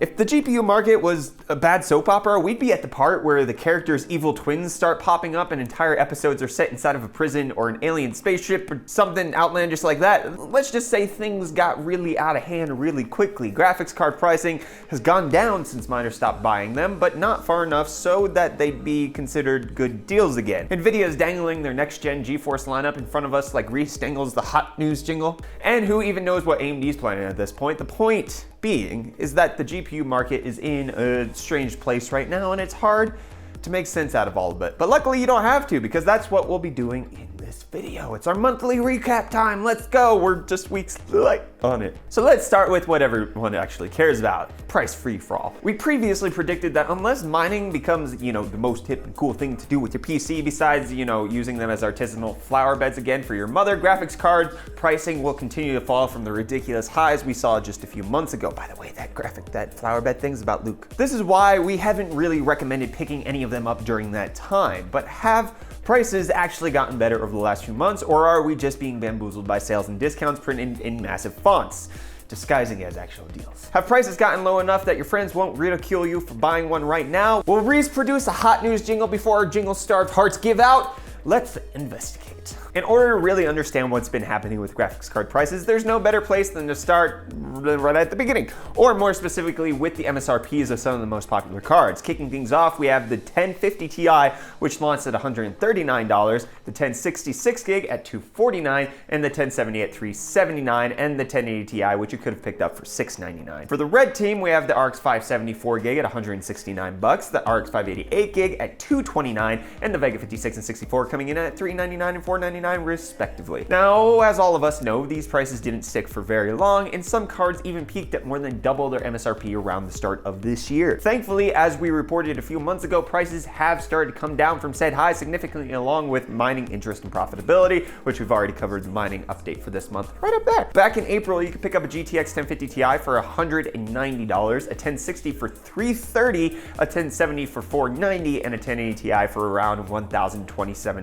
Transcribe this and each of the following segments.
If the GPU market was a bad soap opera, we'd be at the part where the characters' evil twins start popping up and entire episodes are set inside of a prison or an alien spaceship or something outlandish like that. Let's just say things got really out of hand really quickly. Graphics card pricing has gone down since miners stopped buying them, but not far enough so that they'd be considered good deals again. Nvidia is dangling their next-gen GeForce lineup in front of us like Reese dangles the hot news jingle. And who even knows what AMD's planning at this point? The point being is that the GPU market is in a strange place right now, and it's hard to make sense out of all of it. But luckily you don't have to, because that's what we'll be doing in this video. It's our monthly recap time. Let's go. We're just weeks late on it. So let's start with what everyone actually cares about: price free for all. We previously predicted that unless mining becomes, the most hip and cool thing to do with your PC, besides, using them as artisanal flower beds again for your mother, graphics card pricing will continue to fall from the ridiculous highs we saw just a few months ago. By the way, that flower bed thing's about Luke. This is why we haven't really recommended picking any of them up during that time, but have prices actually gotten better over the last few months, or are we just being bamboozled by sales and discounts printed in massive fonts, disguising as actual deals? Have prices gotten low enough that your friends won't ridicule you for buying one right now? Will Reese produce a hot news jingle before our jingle-starved hearts give out? Let's investigate. In order to really understand what's been happening with graphics card prices, there's no better place than to start right at the beginning, or more specifically with the MSRPs of some of the most popular cards. Kicking things off, we have the 1050 Ti, which launched at $139, the 1066 gig at $249, and the 1070 at $379, and the 1080 Ti, which you could have picked up for $699. For the red team, we have the RX 574 gig at $169, the RX 588 gig at $229, and the Vega 56 and 64 coming in at $399 and $499 respectively. Now, as all of us know, these prices didn't stick for very long, and some cards even peaked at more than double their MSRP around the start of this year. Thankfully, as we reported a few months ago, prices have started to come down from said highs significantly, along with mining interest and profitability, which we've already covered the mining update for this month right up there. Back in April, you could pick up a GTX 1050 Ti for $190, a 1060 for $330, a 1070 for $490, and a 1080 Ti for around $1,027.40.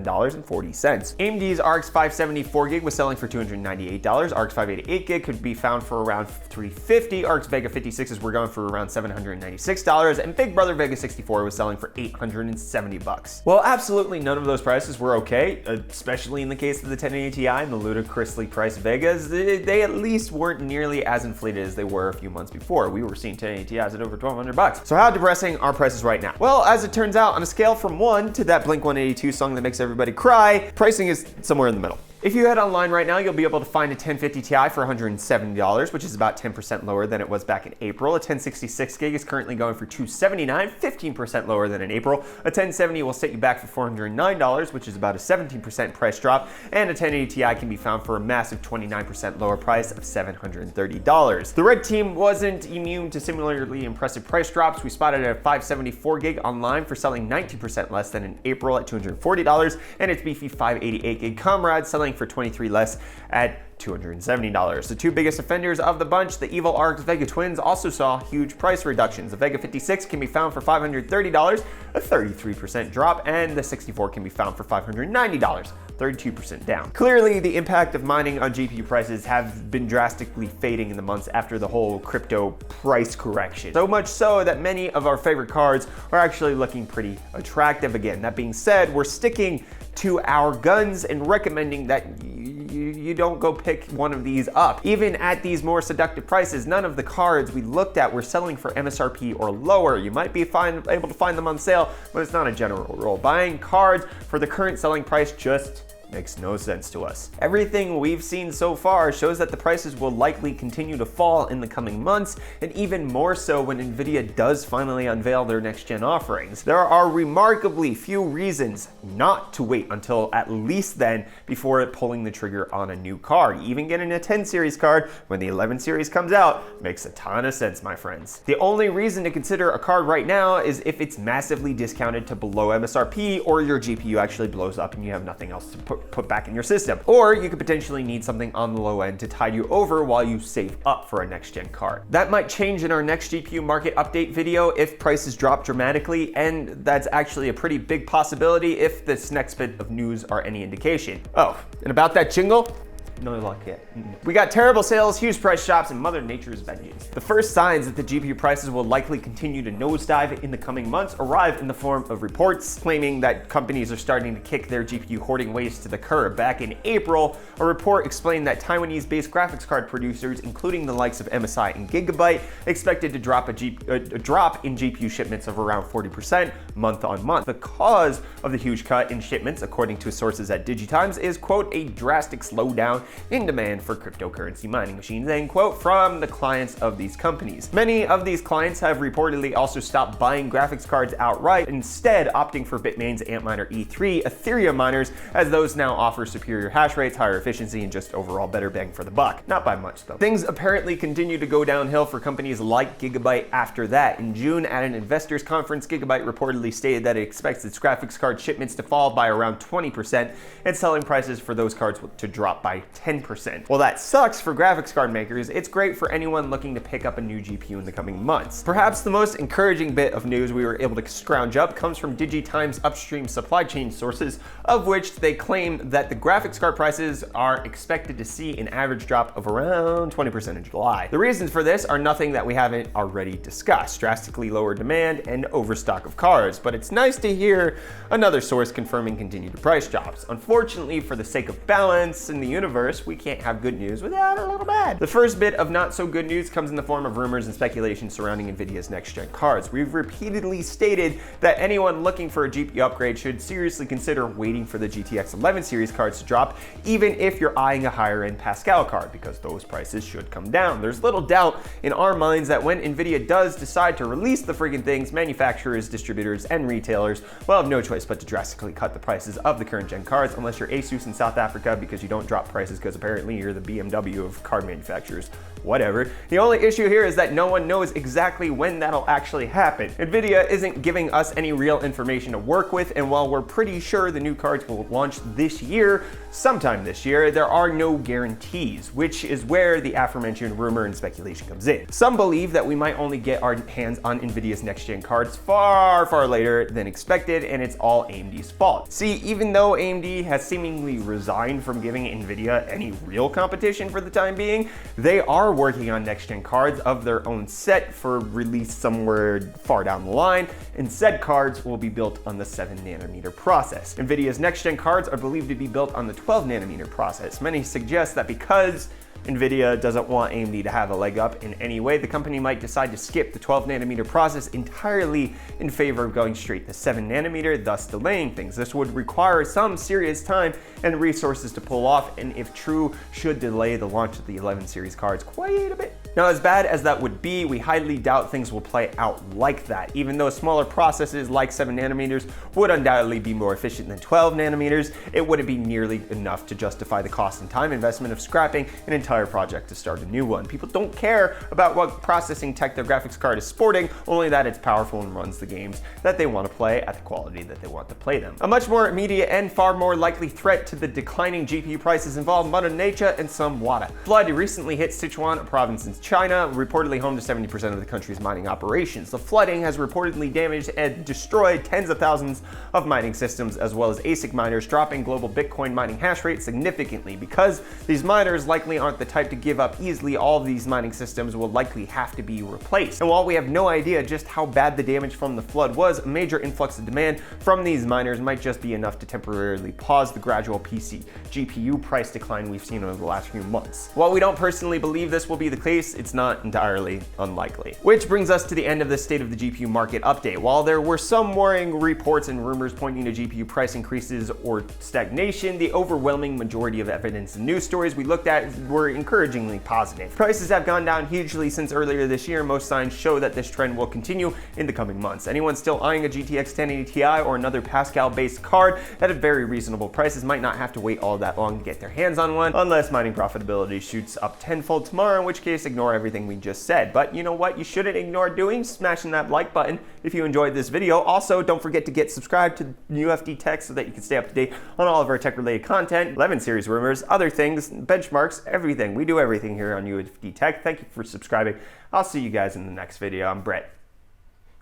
AMD's RX 574 gig was selling for $298, RX 588 gig could be found for around $350, RX Vega 56s were going for around $796, and Big Brother Vega 64 was selling for $870. Well, absolutely none of those prices were okay, especially in the case of the 1080 Ti and the ludicrously priced Vegas. They at least weren't nearly as inflated as they were a few months before. We were seeing 1080 Ti's at over $1,200. So how depressing are prices right now? Well, as it turns out, on a scale from 1 to that Blink-182 song that makes everybody cry, pricing is somewhere in the middle. If you head online right now, you'll be able to find a 1050 Ti for $170, which is about 10% lower than it was back in April. A 1066 gig is currently going for $279, 15% lower than in April. A 1070 will set you back for $409, which is about a 17% price drop, and a 1080 Ti can be found for a massive 29% lower price of $730. The red team wasn't immune to similarly impressive price drops. We spotted a 574 gig online for selling 19% less than in April at $240, and its beefy 588 gig Comrade selling for $23 less at $270. The two biggest offenders of the bunch, the evil RX Vega twins, also saw huge price reductions. The Vega 56 can be found for $530, a 33% drop, and the 64 can be found for $590, 32% down. Clearly, the impact of mining on GPU prices have been drastically fading in the months after the whole crypto price correction. So much so that many of our favorite cards are actually looking pretty attractive again. That being said, we're sticking to our guns and recommending that you don't go pick one of these up. Even at these more seductive prices, none of the cards we looked at were selling for MSRP or lower. You might be able to find them on sale, but it's not a general rule. Buying cards for the current selling price just makes no sense to us. Everything we've seen so far shows that the prices will likely continue to fall in the coming months, and even more so when Nvidia does finally unveil their next-gen offerings. There are remarkably few reasons not to wait until at least then before pulling the trigger on a new card. Even getting a 10 series card when the 11 series comes out makes a ton of sense, my friends. The only reason to consider a card right now is if it's massively discounted to below MSRP, or your GPU actually blows up and you have nothing else to put back in your system. Or you could potentially need something on the low end to tide you over while you save up for a next gen card. That might change in our next GPU market update video if prices drop dramatically, and that's actually a pretty big possibility if this next bit of news are any indication. Oh, and about that jingle, No luck yet. We got terrible sales, huge price drops, and Mother Nature's vengeance. The first signs that the GPU prices will likely continue to nosedive in the coming months arrive in the form of reports claiming that companies are starting to kick their GPU hoarding waste to the curb. Back in April, a report explained that Taiwanese-based graphics card producers, including the likes of MSI and Gigabyte, expected to drop a drop in GPU shipments of around 40% month on month. The cause of the huge cut in shipments, according to sources at DigiTimes, is, quote, a drastic slowdown in demand for cryptocurrency mining machines, end quote, from the clients of these companies. Many of these clients have reportedly also stopped buying graphics cards outright, instead opting for Bitmain's Antminer E3 Ethereum miners, as those now offer superior hash rates, higher efficiency, and just overall better bang for the buck. Not by much, though. Things apparently continue to go downhill for companies like Gigabyte after that. In June, at an investors conference, Gigabyte reportedly stated that it expects its graphics card shipments to fall by around 20% and selling prices for those cards to drop by 10%. While that sucks for graphics card makers, it's great for anyone looking to pick up a new GPU in the coming months. Perhaps the most encouraging bit of news we were able to scrounge up comes from DigiTimes' upstream supply chain sources, of which they claim that the graphics card prices are expected to see an average drop of around 20% in July. The reasons for this are nothing that we haven't already discussed: drastically lower demand and overstock of cards, but it's nice to hear another source confirming continued price drops. Unfortunately, for the sake of balance in the universe, we can't have good news without a little bad. The first bit of not so good news comes in the form of rumors and speculation surrounding NVIDIA's next-gen cards. We've repeatedly stated that anyone looking for a GPU upgrade should seriously consider waiting for the GTX 11 series cards to drop, even if you're eyeing a higher-end Pascal card, because those prices should come down. There's little doubt in our minds that when NVIDIA does decide to release the friggin' things, manufacturers, distributors, and retailers will have no choice but to drastically cut the prices of the current gen cards, unless you're Asus in South Africa, because you don't drop prices because apparently you're the BMW of card manufacturers. Whatever. The only issue here is that no one knows exactly when that'll actually happen. NVIDIA isn't giving us any real information to work with, and while we're pretty sure the new cards will launch this year, sometime this year, there are no guarantees, which is where the aforementioned rumor and speculation comes in. Some believe that we might only get our hands on NVIDIA's next-gen cards far, far later than expected, and it's all AMD's fault. See, even though AMD has seemingly resigned from giving NVIDIA any real competition for the time being, they are working on next-gen cards of their own set for release somewhere far down the line, and said cards will be built on the 7nm process. NVIDIA's next-gen cards are believed to be built on the 12nm process. Many suggest that because NVIDIA doesn't want AMD to have a leg up in any way, the company might decide to skip the 12nm process entirely in favor of going straight to 7nm, thus delaying things. This would require some serious time and resources to pull off, and if true, should delay the launch of the 11 series cards quite a bit. Now, as bad as that would be, we highly doubt things will play out like that. Even though smaller processes like 7nm would undoubtedly be more efficient than 12nm, it wouldn't be nearly enough to justify the cost and time investment of scrapping an entire project to start a new one. People don't care about what processing tech their graphics card is sporting, only that it's powerful and runs the games that they want to play at the quality that they want to play them. A much more immediate and far more likely threat to the declining GPU prices involve Mother Nature and some water. Flood recently hit Sichuan, a province in China, reportedly home to 70% of the country's mining operations. The flooding has reportedly damaged and destroyed tens of thousands of mining systems, as well as ASIC miners, dropping global Bitcoin mining hash rate significantly. Because these miners likely aren't the type to give up easily, all of these mining systems will likely have to be replaced. And while we have no idea just how bad the damage from the flood was, a major influx of demand from these miners might just be enough to temporarily pause the gradual PC GPU price decline we've seen over the last few months. While we don't personally believe this will be the case, it's not entirely unlikely. Which brings us to the end of the State of the GPU Market update. While there were some worrying reports and rumors pointing to GPU price increases or stagnation, the overwhelming majority of evidence and news stories we looked at were encouragingly positive. Prices have gone down hugely since earlier this year. Most signs show that this trend will continue in the coming months. Anyone still eyeing a GTX 1080 Ti or another Pascal-based card at a very reasonable prices might not have to wait all that long to get their hands on one, unless mining profitability shoots up tenfold tomorrow, in which case ignore everything we just said. But you know what you shouldn't ignore doing? Smashing that like button if you enjoyed this video. Also, don't forget to get subscribed to UFD Tech so that you can stay up to date on all of our tech-related content, 11 series rumors, other things, benchmarks, everything. We do everything here on UFD Tech. Thank you for subscribing. I'll see you guys in the next video. I'm Brett.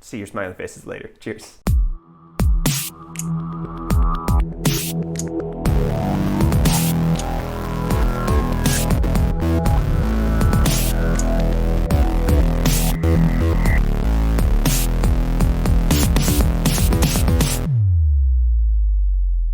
See your smiling faces later. Cheers.